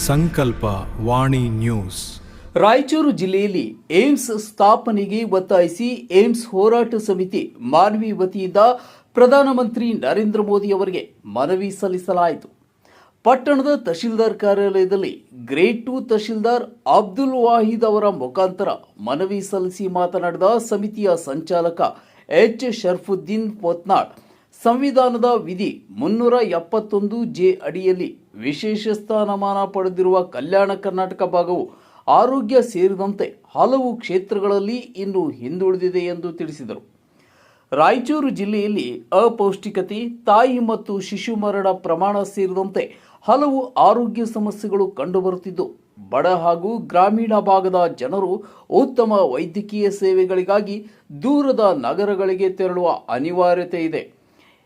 ಸಂಕಲ್ಪ ವಾಣಿ ನ್ಯೂಸ್. ರಾಯಚೂರು ಜಿಲ್ಲೆಯಲ್ಲಿ ಏಮ್ಸ್ ಸ್ಥಾಪನೆಗೆ ಒತ್ತಾಯಿಸಿ ಏಮ್ಸ್ ಹೋರಾಟ ಸಮಿತಿ ಮಾನ್ವಿ ವತಿಯಿಂದ ಪ್ರಧಾನಮಂತ್ರಿ ನರೇಂದ್ರ ಮೋದಿ ಅವರಿಗೆ ಮನವಿ ಸಲ್ಲಿಸಲಾಯಿತು. ಪಟ್ಟಣದ ತಹಶೀಲ್ದಾರ್ ಕಾರ್ಯಾಲಯದಲ್ಲಿ ಗ್ರೇಡ್ 2 ತಹಶೀಲ್ದಾರ್ ಅಬ್ದುಲ್ ವಾಹಿದ್ ಅವರ ಮುಖಾಂತರ ಮನವಿ ಸಲ್ಲಿಸಿ ಮಾತನಾಡಿದ ಸಮಿತಿಯ ಸಂಚಾಲಕ ಎಚ್ ಶರ್ಫುದ್ದೀನ್ ಪೋತ್ನಾಳ್, ಸಂವಿಧಾನದ ವಿಧಿ 371(j) ಅಡಿಯಲ್ಲಿ ವಿಶೇಷ ಸ್ಥಾನಮಾನ ಪಡೆದಿರುವ ಕಲ್ಯಾಣ ಕರ್ನಾಟಕ ಭಾಗವು ಆರೋಗ್ಯ ಸೇರಿದಂತೆ ಹಲವು ಕ್ಷೇತ್ರಗಳಲ್ಲಿ ಇನ್ನೂ ಹಿಂದುಳಿದಿದೆ ಎಂದು ತಿಳಿಸಿದರು. ರಾಯಚೂರು ಜಿಲ್ಲೆಯಲ್ಲಿ ಅಪೌಷ್ಟಿಕತೆ, ತಾಯಿ ಮತ್ತು ಶಿಶು ಮರಣ ಪ್ರಮಾಣ ಸೇರಿದಂತೆ ಹಲವು ಆರೋಗ್ಯ ಸಮಸ್ಯೆಗಳು ಕಂಡುಬರುತ್ತಿದ್ದು, ಬಡ ಹಾಗೂ ಗ್ರಾಮೀಣ ಭಾಗದ ಜನರು ಉತ್ತಮ ವೈದ್ಯಕೀಯ ಸೇವೆಗಳಿಗಾಗಿ ದೂರದ ನಗರಗಳಿಗೆ ತೆರಳುವ ಅನಿವಾರ್ಯತೆ ಇದೆ.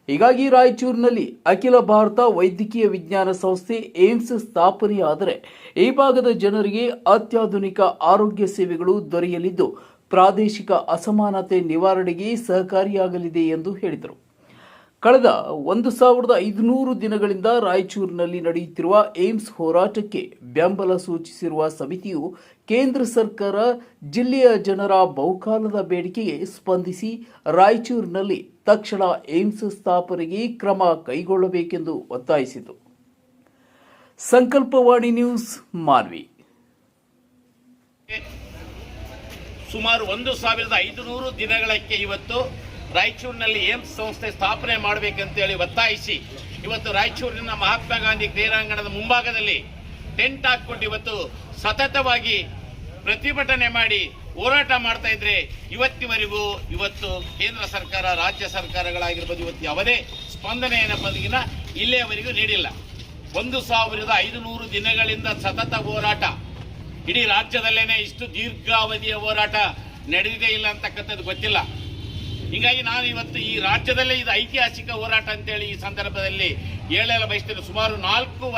ಹೀಗಾಗಿ ರಾಯಚೂರಿನಲ್ಲಿ ಅಖಿಲ ಭಾರತ ವೈದ್ಯಕೀಯ ವಿಜ್ಞಾನ ಸಂಸ್ಥೆ ಏಮ್ಸ್ ಸ್ಥಾಪನೆಯಾದರೆ ಈ ಭಾಗದ ಜನರಿಗೆ ಅತ್ಯಾಧುನಿಕ ಆರೋಗ್ಯ ಸೇವೆಗಳು ದೊರೆಯಲಿದ್ದು ಪ್ರಾದೇಶಿಕ ಅಸಮಾನತೆ ನಿವಾರಣೆಗೆ ಸಹಕಾರಿಯಾಗಲಿದೆ ಎಂದು ಹೇಳಿದರು. ಕಳೆದ 1500 ದಿನಗಳಿಂದ ರಾಯಚೂರಿನಲ್ಲಿ ನಡೆಯುತ್ತಿರುವ ಏಮ್ಸ್ ಹೋರಾಟಕ್ಕೆ ಬೆಂಬಲ ಸೂಚಿಸಿರುವ ಸಮಿತಿಯು ಕೇಂದ್ರ ಸರ್ಕಾರ ಜಿಲ್ಲೆಯ ಜನರ ಬಹುಕಾಲದ ಬೇಡಿಕೆಗೆ ಸ್ಪಂದಿಸಿ ರಾಯಚೂರಿನಲ್ಲಿ ತಕ್ಷಣ ಏಮ್ಸ್ ಸ್ಥಾಪನೆಗೆ ಕ್ರಮ ಕೈಗೊಳ್ಳಬೇಕೆಂದು ಒತ್ತಾಯಿಸಿತು. ಸಂಕಲ್ಪವಾಣಿ ನ್ಯೂಸ್, ಮಾನ್ವಿ. ಸುಮಾರು 1500 ದಿನಗಳಕ್ಕೆ ಇವತ್ತು ರಾಯಚೂರಿನಲ್ಲಿ ಏಮ್ಸ್ ಸಂಸ್ಥೆ ಸ್ಥಾಪನೆ ಮಾಡಬೇಕಂತೇಳಿ ಒತ್ತಾಯಿಸಿ ಇವತ್ತು ರಾಯಚೂರಿನ ಮಹಾತ್ಮ ಗಾಂಧಿ ಕ್ರೀಡಾಂಗಣದ ಮುಂಭಾಗದಲ್ಲಿ ಟೆಂಟ್ ಹಾಕೊಂಡು ಇವತ್ತು ಸತತವಾಗಿ ಪ್ರತಿಭಟನೆ ಮಾಡಿ ಹೋರಾಟ ಮಾಡ್ತಾ ಇದ್ರೆ ಇವತ್ತು ಕೇಂದ್ರ ಸರ್ಕಾರ, ರಾಜ್ಯ ಸರ್ಕಾರಗಳಾಗಿರ್ಬೋದು ಇವತ್ತು ಯಾವುದೇ ಸ್ಪಂದನೆ ಏನಪ್ಪಂದಿಗಿನ ಇಲ್ಲಿಯವರೆಗೂ ನೀಡಿಲ್ಲ. 1500 ದಿನಗಳಿಂದ ಸತತ ಹೋರಾಟ, ಇಡೀ ರಾಜ್ಯದಲ್ಲೇನೆ ಇಷ್ಟು ದೀರ್ಘಾವಧಿಯ ಹೋರಾಟ ನಡೆದಿದೆ ಇಲ್ಲ ಅಂತಕ್ಕಂಥದ್ದು ಗೊತ್ತಿಲ್ಲ. ಹೀಗಾಗಿ ನಾನು ಇವತ್ತು ಈ ರಾಜ್ಯದಲ್ಲೇ ಇದು ಐತಿಹಾಸಿಕ ಹೋರಾಟ ಅಂತೇಳಿ ಈ ಸಂದರ್ಭದಲ್ಲಿ ಹೇಳಲು ಬಯಸ್ತೇನೆ. ಸುಮಾರು 4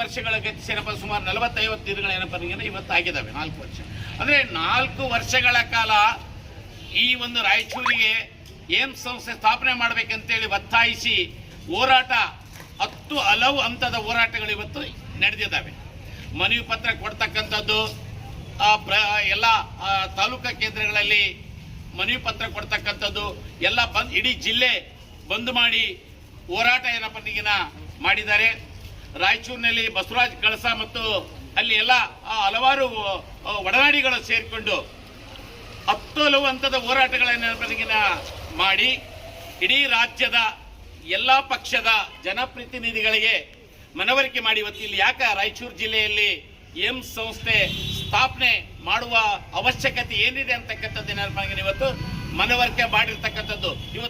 ವರ್ಷಗಳ ಗತಿಸಿನಪ್ಪ ಸುಮಾರು 40-50 ದಿನಗಳು ಏನಪ್ಪ ಇವತ್ತು ಆಗಿದ್ದಾವೆ. 4 ವರ್ಷ ಅಂದ್ರೆ 4 ವರ್ಷಗಳ ಕಾಲ ಈ ಒಂದು ರಾಯಚೂರಿಗೆ ಏಮ್ಸ್ ಸಂಸ್ಥೆ ಸ್ಥಾಪನೆ ಮಾಡಬೇಕಂತೇಳಿ ಒತ್ತಾಯಿಸಿ ಹೋರಾಟ 10 ಹಲವು ಹಂತದ ಹೋರಾಟಗಳು ಇವತ್ತು ನಡೆದಿದ್ದಾವೆ. ಮನವಿ ಪತ್ರ ಕೊಡ್ತಕ್ಕಂಥದ್ದು, ಎಲ್ಲ ತಾಲೂಕಾ ಕೇಂದ್ರಗಳಲ್ಲಿ ಮನವಿ ಪತ್ರ ಕೊಡ್ತಕ್ಕಂಥದ್ದು ಎಲ್ಲ ಇಡೀ ಜಿಲ್ಲೆ ಬಂದ್ ಮಾಡಿ ಹೋರಾಟ ಏನಪ್ಪನಿಗಿನ ಮಾಡಿದ್ದಾರೆ. ರಾಯಚೂರಿನಲ್ಲಿ ಬಸವರಾಜ್ ಕಳಸ ಮತ್ತು ಅಲ್ಲಿ ಎಲ್ಲ ಹಲವಾರು ಒಡನಾಡಿಗಳು ಸೇರಿಕೊಂಡು 10 ಹಲವು ಹಂತದ ಹೋರಾಟಗಳನ್ನ ಮಾಡಿ ಇಡೀ ರಾಜ್ಯದ ಎಲ್ಲ ಪಕ್ಷದ ಜನಪ್ರತಿನಿಧಿಗಳಿಗೆ ಮನವರಿಕೆ ಮಾಡಿ ಇವತ್ತು ಇಲ್ಲಿ ಯಾಕೆ ರಾಯಚೂರು ಜಿಲ್ಲೆಯಲ್ಲಿ ಏಮ್ಸ್ ಸಂಸ್ಥೆ ಸ್ಥಾಪನೆ ಮಾಡುವ ಅವಶ್ಯಕತೆ ಏನಿದೆ ಅಂತಕ್ಕಂಥದ್ದು ಇವತ್ತು ಮನವರಿಕೆ ಮಾಡಿರ್ತಕ್ಕಂಥದ್ದು.